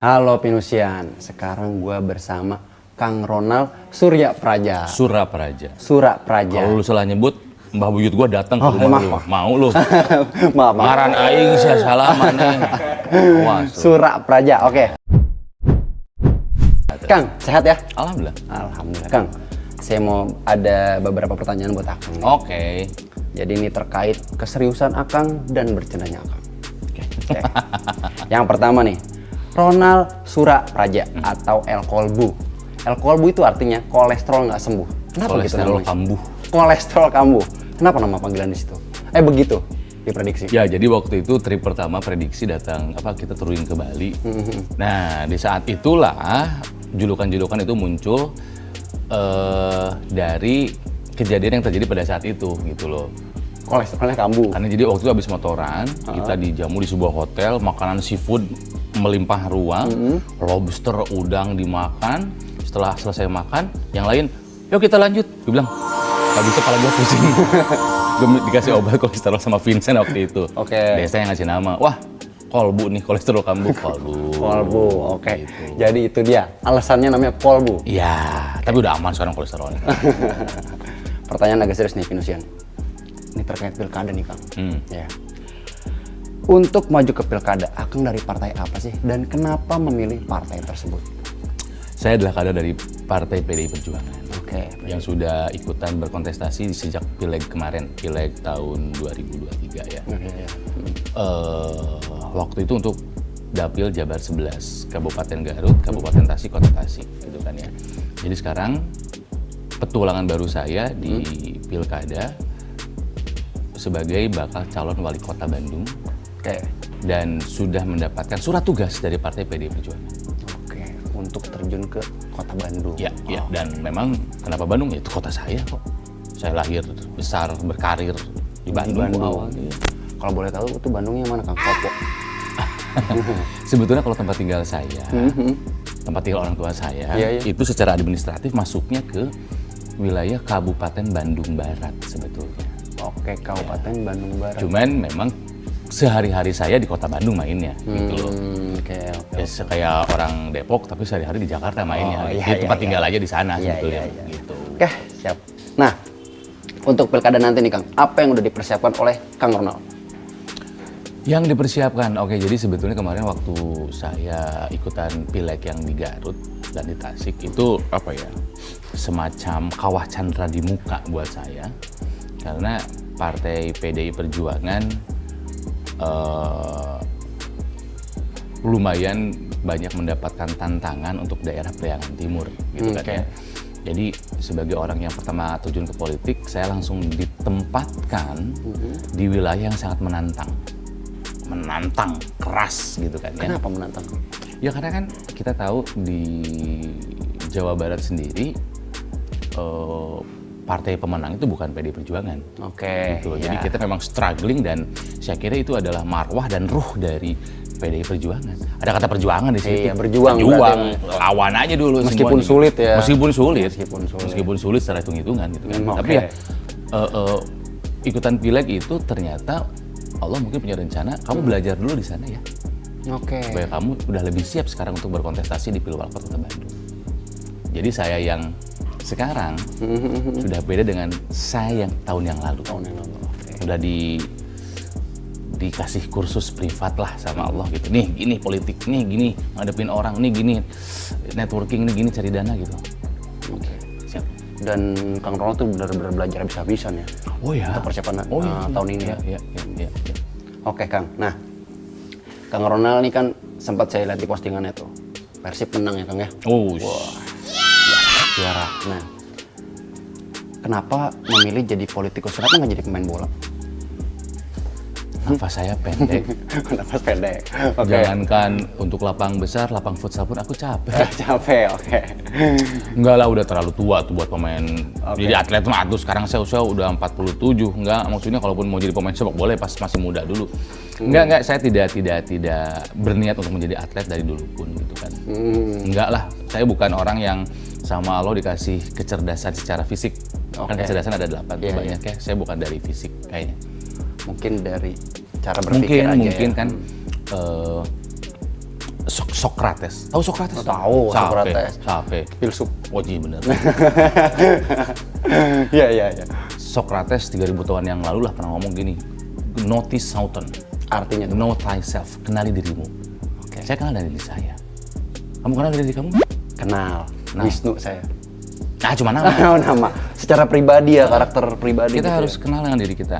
Halo Pinusian, sekarang gue bersama Kang Ronald Suryapraja. Surapraja. Surapraja. Kalau lu salah nyebut, Mbah Buyut gua datang ke rumah emang. lu. Mau lu. Maaf. Ngaran aing sia salah maneh. Awas. Surapraja, oke. Kang, sehat ya? Alhamdulillah. Alhamdulillah. Kang, saya mau ada beberapa pertanyaan buat Akang nih. Oke. Jadi ini terkait keseriusan Akang dan bercandanya Akang. Oke. Yang pertama nih, Ronald Surapraja atau El Kolbu. El Kolbu itu artinya kolesterol nggak sembuh. Kenapa gitu Kolesterol namanya? kambuh. Kolesterol kambuh. Kenapa nama panggilan di situ? Begitu diprediksi. Ya, jadi waktu itu trip pertama prediksi datang kita touring ke Bali. Nah, di saat itulah julukan-julukan itu muncul dari kejadian yang terjadi pada saat itu gitu loh. Kolesterolnya kambuh. Karena jadi waktu itu habis motoran, kita dijamu di sebuah hotel, makanan seafood melimpah ruang, lobster, udang dimakan. Setelah selesai makan, yang lain, yuk kita lanjut. Gue bilang, gak bisa, kepala gue pusing. Gue dikasih obat kolesterol sama Vincent waktu itu. Oke. Desa yang ngasih nama, wah kolbu nih, kolesterol kambuh, kolbu. Kolbu, oke. Gitu. Jadi itu dia, alasannya namanya kolbu. Iya, tapi udah aman sekarang kolesterolnya. Pertanyaan agak serius nih, Pinusian. Ini terkait pilkada nih, Kang. Ya. Untuk maju ke pilkada, Akang dari partai apa sih? Dan kenapa memilih partai tersebut? Saya adalah kader dari Partai PDI Perjuangan. Oke. Yang sudah ikutan berkontestasi sejak pileg kemarin, pileg tahun 2023 ya. Waktu itu untuk Dapil Jabar 11, Kabupaten Garut, Kabupaten Tasik, Kota Tasik, gitu kan ya. Jadi sekarang petualangan baru saya di pilkada sebagai bakal calon wali kota Bandung. Oke. Dan sudah mendapatkan surat tugas dari Partai PDI Perjuangan. Oke, untuk terjun ke kota Bandung. Ya, ya. Dan memang kenapa Bandung? Ya itu kota saya kok. Saya lahir, besar, berkarir di Bandung. Awalnya. Kalau boleh tahu itu Bandungnya mana, Kang? Kopo. Sebetulnya kalau tempat tinggal saya, tempat tinggal orang tua saya, itu secara administratif masuknya ke wilayah Kabupaten Bandung Barat sebetulnya. Oke, Kabupaten Bandung Barat. Cuman memang sehari-hari saya di kota Bandung mainnya, gitu loh. Oke. Ya, kayak orang Depok, tapi sehari-hari di Jakarta mainnya. Iya, Tempat tinggal aja di sana Iya, sebetulnya. iya. Gitu. Oke, siap. Nah, untuk pilkada nanti nih, Kang, apa yang udah dipersiapkan oleh Kang Ronald? Yang dipersiapkan, oke, jadi sebetulnya kemarin waktu saya ikutan pileg yang di Garut dan di Tasik, itu semacam kawah candra di muka buat saya. Karena Partai PDI Perjuangan lumayan banyak mendapatkan tantangan untuk daerah Priangan Timur, gitu kan ya. Jadi sebagai orang yang pertama terjun ke politik, saya langsung ditempatkan di wilayah yang sangat menantang keras, gitu kan ya. Kenapa menantang? Ya karena kan kita tahu di Jawa Barat sendiri partai pemenang itu bukan PDI Perjuangan. Oke. Gitu. Jadi kita memang struggling, dan saya kira itu adalah marwah dan ruh dari PDI Perjuangan. Ada kata perjuangan di situ. Iya, berjuang. Lawan aja dulu. Meskipun sulit ya. Meskipun sulit secara hitung-hitungan gitu kan. Tapi ya ikutan pileg itu ternyata Allah mungkin punya rencana, kamu belajar dulu di sana ya. Oke. Supaya kamu udah lebih siap sekarang untuk berkontestasi di Pilwalkot Kota Bandung. Jadi saya yang sekarang sudah beda dengan saya yang tahun yang lalu. Udah dikasih kursus privat lah sama Allah gitu. Nih gini politik, nih gini ngadepin orang, nih gini networking, nih gini cari dana gitu. Oke. Siap. Dan Kang Ronald tuh benar-benar belajar habis-habisan ya. Oh ya. Untuk persiapan tahun ini ya. Iya. Oke, Kang. Nah, Kang Ronald nih kan sempat saya lihat di postingannya tuh. Persib menang ya, Kang ya. Oh. Juara. Nah, kenapa memilih jadi politikus? Kenapa nggak jadi pemain bola? Nafas saya pendek. Nafas pendek. Oke. Jangankan untuk lapang besar, lapang futsal pun aku capek. Capek, oke. Enggak lah, udah terlalu tua tuh buat pemain. Jadi atlet mah tuh sekarang saya usia udah 47. Enggak, maksudnya kalaupun mau jadi pemain sepak bola pas masih muda dulu. Enggak, saya tidak berniat untuk menjadi atlet dari dulu pun gitu kan. Enggak lah, saya bukan orang yang sama Allah dikasih kecerdasan secara fisik. Kan kecerdasan ada 8 tuh banyak ya. Saya bukan dari fisik kayaknya. Mungkin dari cara berpikir aja mungkin ya. kan Sokrates. Tahu Sokrates? Tahu, Sokrates. Sape. Filsuf. Oh iya bener. Iya. Sokrates 3000 tahun yang lalu lah pernah ngomong gini. Notice Sauton. Artinya tuh. Know thyself. Kenali dirimu. Oke. Saya kenal dari diri saya. Kamu kenal dari diri kamu? Kenal. Nah. Wisnu saya. Nah, cuma nama. Oh, nama. Secara pribadi ya, karakter pribadi. Kita gitu harus ya? kenal dengan diri kita.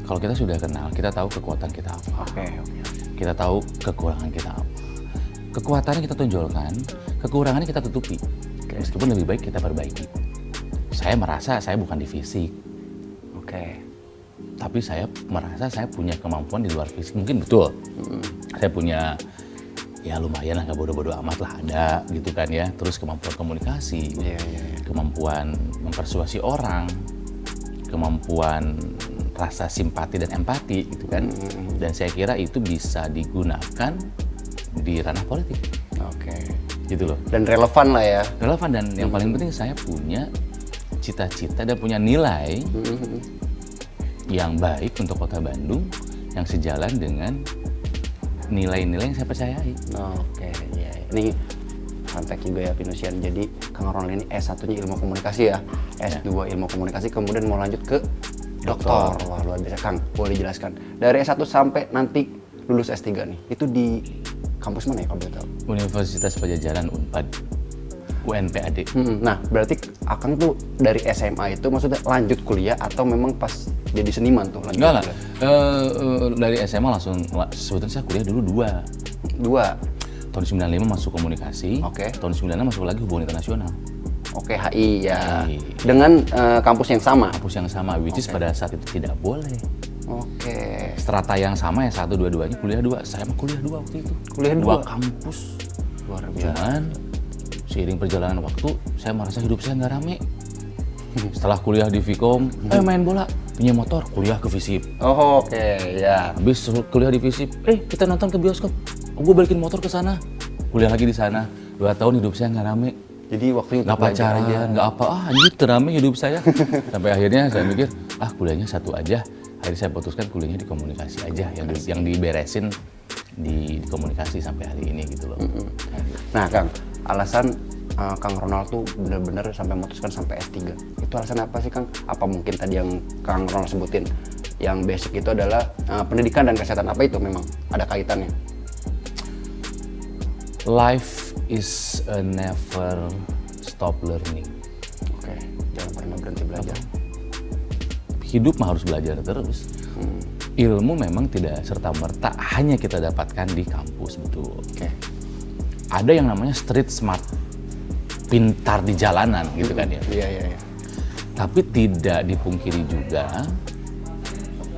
Kalau kita sudah kenal, kita tahu kekuatan kita apa. Oke. Kita tahu kekurangan kita apa. Kekuatannya kita tonjolkan, kekurangannya kita tutupi. Meskipun lebih baik kita perbaiki. Saya merasa saya bukan di fisik, Oke. tapi saya merasa saya punya kemampuan di luar fisik. Mungkin betul. Saya punya, ya lumayan lah, nggak bodoh-bodoh amat lah, ada gitu kan ya. Terus kemampuan komunikasi, Iya. kemampuan mempersuasi orang, kemampuan rasa simpati dan empati gitu kan. Dan saya kira itu bisa digunakan di ranah politik Oke. gitu loh. Dan relevan lah ya. Relevan, dan yang paling penting saya punya cita-cita dan punya nilai yang baik untuk Kota Bandung yang sejalan dengan nilai-nilai yang saya percayai. Oke, iya. Ini fun fact juga ya, Pinusian. Jadi Kang Ronald ini S1-nya ilmu komunikasi ya. S2 ilmu komunikasi, kemudian mau lanjut ke doktor. Wah, luar biasa. Kang, boleh dijelaskan. Dari S1 sampai nanti lulus S3 nih, itu di kampus mana ya kalau boleh tahu? Universitas Pajajaran Unpad, UNPAD. Nah, berarti Akang tuh dari SMA itu maksudnya lanjut kuliah atau memang pas jadi seniman tuh lanjut? Enggak lah, kuliah? dari SMA langsung, sebetulnya saya kuliah dulu dua. Tahun 95 masuk komunikasi, Oke. tahun 96 masuk lagi hubungan internasional. Oke, HI ya. HI. Dengan kampus yang sama? Kampus yang sama, which is pada saat itu tidak boleh. Oke. Strata yang sama ya, 1, 2, 2-nya kuliah 2. Saya mah kuliah 2 waktu itu. Kuliah dua 2? kampus. Luar biasa. Cuman seiring perjalanan waktu, saya merasa hidup saya nggak rame. Setelah kuliah di Vkom, main bola, punya motor, kuliah ke Visip. Oh, oke, ya. Habis kuliah di Visip, kita nonton ke bioskop. Gue balikin motor ke sana. Kuliah lagi di sana. 2 tahun hidup saya nggak rame. Jadi waktu itu Nggak belajar pacaran, nggak apa. Anjir, terame hidup saya. Sampai akhirnya saya mikir, kuliahnya satu aja. Akhirnya saya putuskan kuliahnya di komunikasi aja. Yang diberesin di komunikasi sampai hari ini gitu loh. Nah, Kang, alasan Kang Ronald tuh benar-benar sampai memutuskan sampai S3. Itu alasan apa sih, Kang? Apa mungkin tadi yang Kang Ronald sebutin, yang basic itu adalah pendidikan dan kesehatan, apa itu memang ada kaitannya? Life is a never stop learning. Oke, jangan pernah berhenti belajar. Hidup mah harus belajar terus. Ilmu memang tidak serta-merta hanya kita dapatkan di kampus, betul. Oke. Ada yang namanya street smart, pintar di jalanan gitu kan ya. Iya. Tapi tidak dipungkiri juga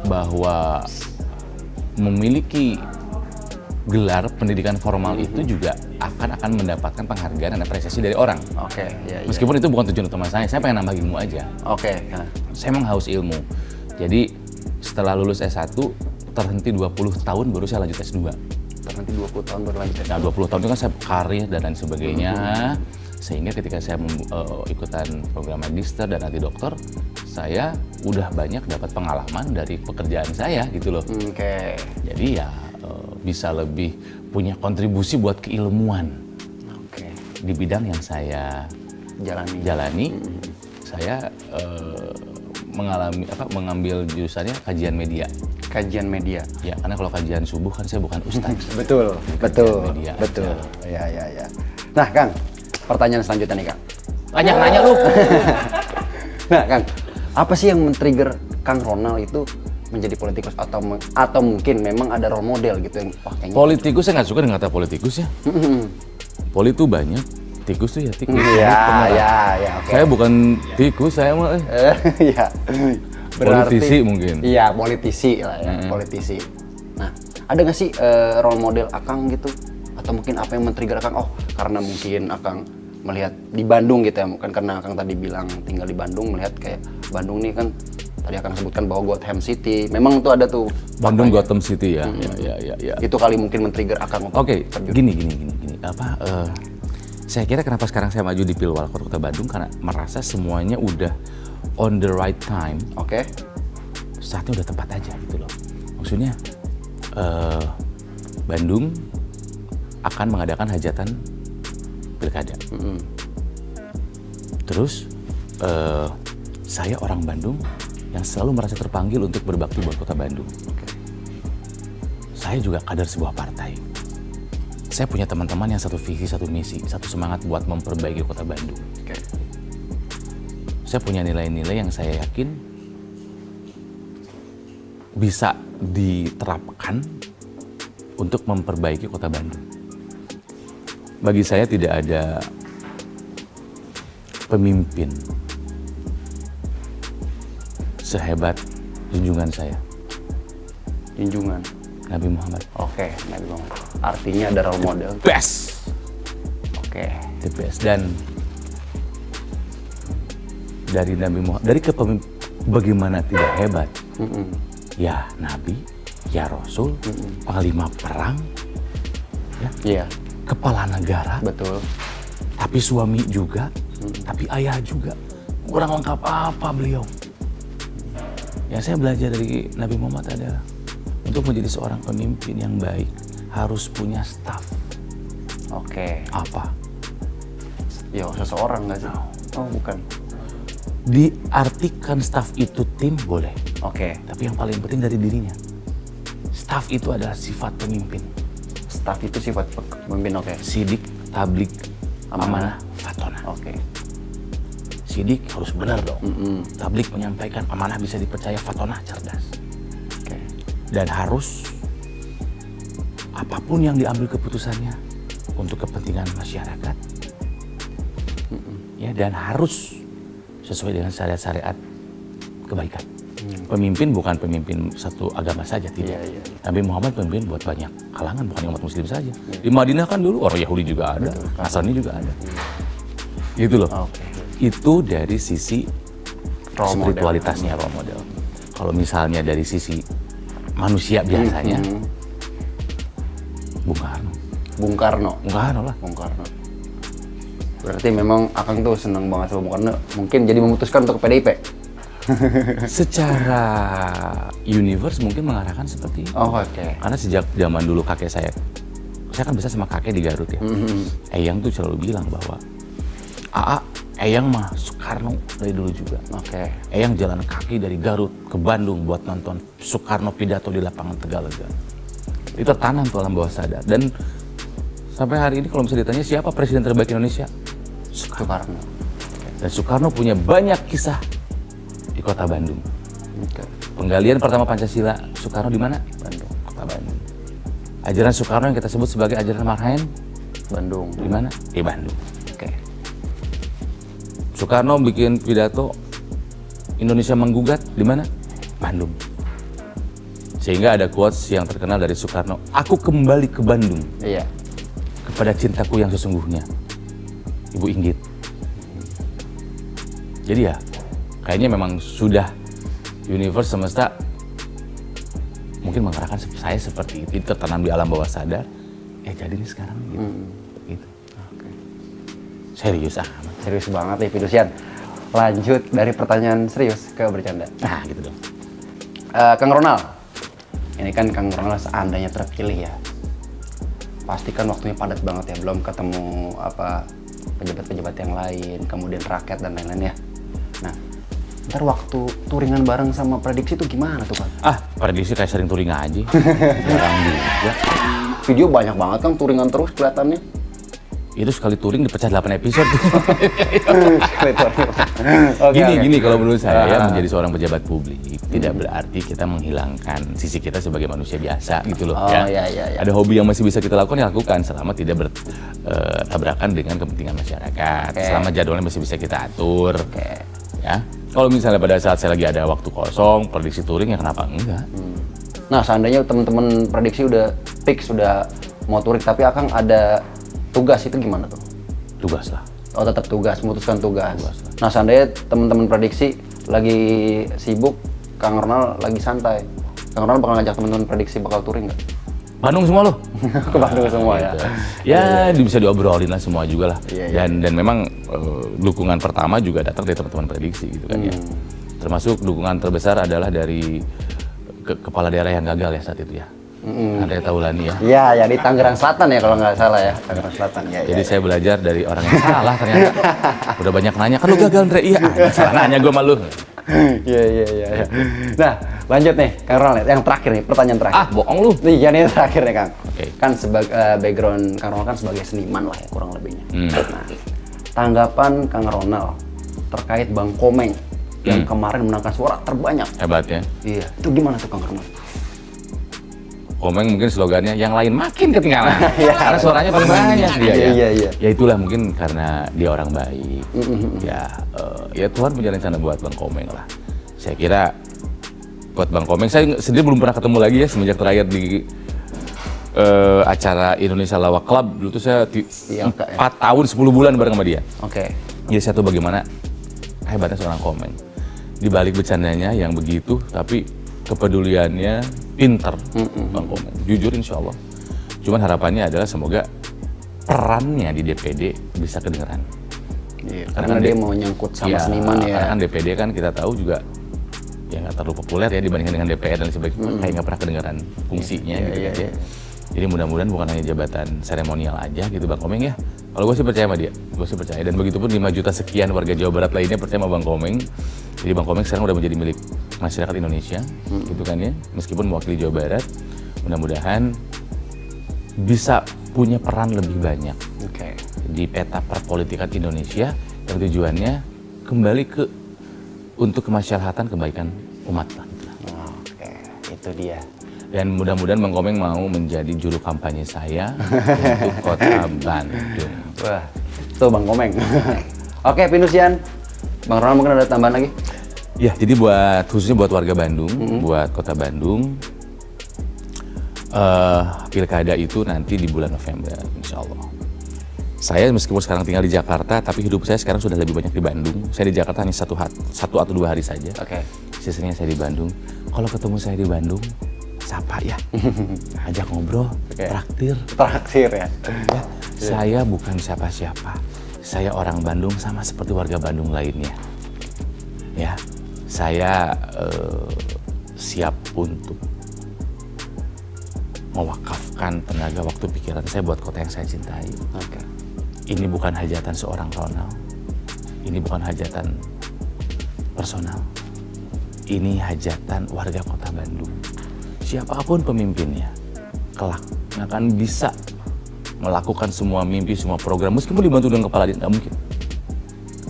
bahwa memiliki gelar pendidikan formal itu juga akan mendapatkan penghargaan dan apresiasi dari orang. Oke, iya. Meskipun itu bukan tujuan utama saya pengen nambah ilmu aja. Oke, ya. Saya emang haus ilmu. Jadi setelah lulus S1, terhenti 20 tahun baru saya lanjut S2. Nanti 20 tahun berlanjut. Nah, 20 tahun itu kan saya karir dan lain sebagainya. Sehingga ketika saya ikutan program magister dan nanti doktor, saya udah banyak dapat pengalaman dari pekerjaan saya gitu loh. Oke. Jadi ya bisa lebih punya kontribusi buat keilmuan. Oke. Di bidang yang saya jalani. Saya mengambil jurusannya kajian media. Kajian media. Ya, karena kalau kajian subuh kan saya bukan ustadz. Betul. Media Betul. aja. Ya. Nah, Kang, pertanyaan selanjutnya nih, Kang. Banyak nanya lu. Nah, Kang, apa sih yang men-trigger Kang Ronald itu menjadi politikus, atau mungkin memang ada role model gitu yang kayaknya Politikus saya nggak suka dengan kata politikus ya. Poli itu banyak, tikus tuh ya tikus. Iya, oke. Saya bukan tikus, saya mah Iya. politisi mungkin. Iya, politisi lah ya, politisi. Nah, ada nggak sih role model Akang gitu? Atau mungkin apa yang men-trigger Akang? Oh, karena mungkin Akang melihat di Bandung gitu ya, mungkin karena Akang tadi bilang tinggal di Bandung, melihat kayak Bandung nih kan tadi Akang sebutkan bahwa Gotham City, memang tuh ada tuh Bandung Gotham City ya. Ya. itu kali mungkin men-trigger Akang untuk Oke, terjun. gini. Saya kira kenapa sekarang saya maju di Pilwal Kota Bandung karena merasa semuanya udah on the right time. Oke. Saatnya udah tepat aja gitu loh. Maksudnya Bandung akan mengadakan hajatan pilkada. Terus saya orang Bandung yang selalu merasa terpanggil untuk berbakti buat kota Bandung. Saya juga kader sebuah partai. Saya punya teman-teman yang satu visi, satu misi, satu semangat buat memperbaiki kota Bandung. Saya punya nilai-nilai yang saya yakin bisa diterapkan untuk memperbaiki kota Bandung. Bagi saya tidak ada pemimpin sehebat junjungan saya, Junjungan. Nabi Muhammad. Oke, Nabi Muhammad. Artinya ada role model. Best! Oke. The best. Dan dari Nabi Muhammad, dari bagaimana tidak hebat, ya Nabi, ya Rasul, panglima perang, ya, Iya, kepala negara, betul. tapi suami juga, tapi ayah juga. Kurang lengkap apa beliau? Yang saya belajar dari Nabi Muhammad adalah untuk menjadi seorang pemimpin yang baik harus punya staff. Oke. Apa? Ya, seseorang nggak sih? Oh, bukan. Diartikan staff itu tim boleh, Oke. tapi yang paling penting dari dirinya. Staff itu adalah sifat pemimpin. Staff itu sifat pemimpin, oke. Sidik, tablik, Amanah. amanah, fatona. Oke. Sidik harus benar dong. Tablik menyampaikan, amanah bisa dipercaya, fatona cerdas. Oke. Dan harus apapun yang diambil keputusannya untuk kepentingan masyarakat, ya, dan harus sesuai dengan syariat-syariat kebaikan. Pemimpin bukan pemimpin satu agama saja, tidak. Iya. Nabi Muhammad pemimpin buat banyak kalangan, bukan umat muslim saja. Di Madinah kan dulu orang Yahudi juga ada, Nasrani juga ada. Gitu loh. Oke. Itu dari sisi Role spiritualitasnya, role model. Kalau misalnya dari sisi manusia biasanya, Bung Karno. Bung Karno. Bung Karno lah. Bung Karno. Berarti memang Akang tuh seneng banget sama Bung Karno. Mungkin jadi memutuskan untuk PDIP. Secara universe mungkin mengarahkan seperti itu. Oh, oke. Karena sejak zaman dulu kakek saya kan besar sama kakek di Garut ya. Eyang tuh selalu bilang bahwa Eyang mah Soekarno dari dulu juga. Oke. Eyang jalan kaki dari Garut ke Bandung buat nonton Soekarno pidato di lapangan Tegalega. Itu tertanam tuh alam bawah sadar. Dan sampai hari ini kalau misalnya ditanya siapa presiden terbaik Indonesia? Soekarno. Dan Soekarno punya banyak kisah di kota Bandung. Oke. Penggalian pertama Pancasila, Soekarno di mana? Bandung. Kota Bandung. Ajaran Soekarno yang kita sebut sebagai ajaran Marhaen Bandung. di mana? Di Bandung. Oke. Soekarno bikin pidato Indonesia menggugat di mana? Bandung. Sehingga ada quotes yang terkenal dari Soekarno, "Aku kembali ke Bandung Iya. kepada cintaku yang sesungguhnya, Ibu Inggit." Jadi ya, kayaknya memang sudah universe semesta mungkin mengarahkan saya seperti itu, tertanam di alam bawah sadar. Jadi nih sekarang gitu. Gitu. Oke. Serius amat. Serius banget nih Fidusian. Lanjut dari pertanyaan serius ke bercanda. Nah, gitu dong. Kang Ronald. Ini kan Kang Ronald seandainya terpilih ya. Pasti kan waktunya padat banget ya, belum ketemu pejabat-pejabat yang lain, kemudian rakyat dan lain-lain ya. Nah, ntar waktu touringan bareng sama prediksi itu gimana tuh Kang? Prediksi kayak sering touring aja. Jarang juga. Video banyak banget Kang, touringan terus kelihatannya. Itu sekali touring dipecah 8 episode. Gini, kalau menurut saya menjadi seorang pejabat publik tidak berarti kita menghilangkan sisi kita sebagai manusia biasa gitu loh. Iya. Ada hobi yang masih bisa kita lakukan, ya lakukan selama tidak bertabrakan dengan kepentingan masyarakat. Selama jadwalnya masih bisa kita atur. Ya. Kalau misalnya pada saat saya lagi ada waktu kosong, prediksi touring, ya kenapa enggak? Nah, seandainya teman-teman prediksi udah fix, sudah mau touring, tapi Akang ada tugas, itu gimana tuh? Tugas lah. Oh, tetap tugas, memutuskan tugas. Tugas lah. Nah, seandainya teman-teman prediksi lagi sibuk, Kang Ronald lagi santai. Kang Ronald bakal ngajak teman-teman prediksi bakal touring nggak? Bandung semua loh. Ke Bandung semua ya. Ya, bisa diobrolin lah semua juga lah. Iya. Dan memang dukungan pertama juga datang dari teman-teman prediksi gitu kan ya. Termasuk dukungan terbesar adalah dari kepala daerah yang gagal ya saat itu ya. Andre Taulani ya. Iya, ya di Tangerang Selatan ya kalau nggak salah ya. Tangerang Selatan ya. Jadi saya belajar dari orang yang salah ternyata. Udah banyak nanya, kan lu gagal Andre? Iya, salah nanya gue malu. Iya. Nah, lanjut nih, Kang Ronald. Yang terakhir nih, pertanyaan terakhir. Ah, bohong lu. Nih, yang ini terakhir nih, Kang. Oke. Kan sebagai background Kang Ronald kan sebagai seniman lah ya, kurang lebihnya. Nah, tanggapan Kang Ronald terkait Bang Komeng yang kemarin menangkan suara terbanyak. Hebat ya. Iya, itu gimana tuh Kang Ronald? Komeng mungkin slogannya yang lain makin ketinggalan. Karena suaranya paling banyak dia ya. Iya. Ya itulah mungkin karena dia orang baik. Ya Tuhan punya rencana buat Bang Komeng lah. Saya kira buat Bang Komeng, saya sendiri belum pernah ketemu lagi ya semenjak terakhir di acara Indonesia Lawak Club. Dulu tuh saya 4 tahun 10 bulan bareng sama dia. Oke. Jadi saya tahu bagaimana hebatnya seorang Komeng. Di balik bercandanya yang begitu, tapi kepeduliannya pinter, Bang Komeng. Jujur insya Allah. Cuman harapannya adalah semoga perannya di DPD bisa kedengeran. Iya, karena dia mau nyangkut sama seniman ya. Karena kan DPD kan kita tahu juga ya nggak terlalu populer ya dibandingkan dengan DPR dan sebagainya. Kayak nggak pernah kedengeran fungsinya gitu kan ya. Jadi mudah-mudahan bukan hanya jabatan seremonial aja gitu Bang Komeng ya. Kalau gue sih percaya sama dia, gue sih percaya. Dan begitupun 5 juta sekian warga Jawa Barat lainnya percaya sama Bang Komeng. Jadi Bang Komeng sekarang udah menjadi milik masyarakat Indonesia, gitu kan ya. Meskipun mewakili Jawa Barat, mudah-mudahan bisa punya peran lebih banyak di peta perpolitikan Indonesia yang tujuannya kembali untuk kemaslahatan kebaikan umat. Oke, itu dia. Dan mudah-mudahan Bang Komeng mau menjadi juru kampanye saya untuk Kota Bandung. Wah, tuh Bang Komeng. Oke, Pinusian. Bang Ronald mungkin ada tambahan lagi? Ya, jadi khususnya buat warga Bandung, buat Kota Bandung, pilkada itu nanti di bulan November, insya Allah. Saya meskipun sekarang tinggal di Jakarta, tapi hidup saya sekarang sudah lebih banyak di Bandung. Saya di Jakarta hanya satu atau 2 hari saja. Sisanya saya di Bandung. Kalau ketemu saya di Bandung, sapa ya, ajak ngobrol, traktir ya. Saya bukan siapa-siapa, saya orang Bandung sama seperti warga Bandung lainnya. Ya, saya siap untuk mewakafkan tenaga, waktu, pikiran saya buat kota yang saya cintai. Ini bukan hajatan seorang Ronald, ini bukan hajatan personal, ini hajatan warga Kota Bandung. Siapapun pemimpinnya, kelak akan bisa melakukan semua mimpi, semua program, meskipun dibantu dengan kepala dia, nggak mungkin.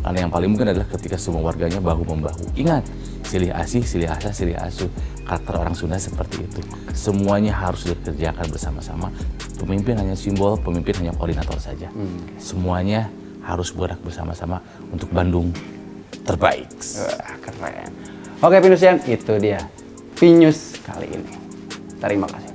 Karena yang paling mungkin adalah ketika semua warganya bahu-membahu. Ingat, silih asih, silih asah, silih asuh. Karakter orang Sunda seperti itu. Semuanya harus dikerjakan bersama-sama. Pemimpin hanya simbol, pemimpin hanya koordinator saja. Semuanya harus bergerak bersama-sama untuk Bandung terbaik. Wah, keren. Oke, Pinusian, itu dia Pinus kali ini. Terima kasih.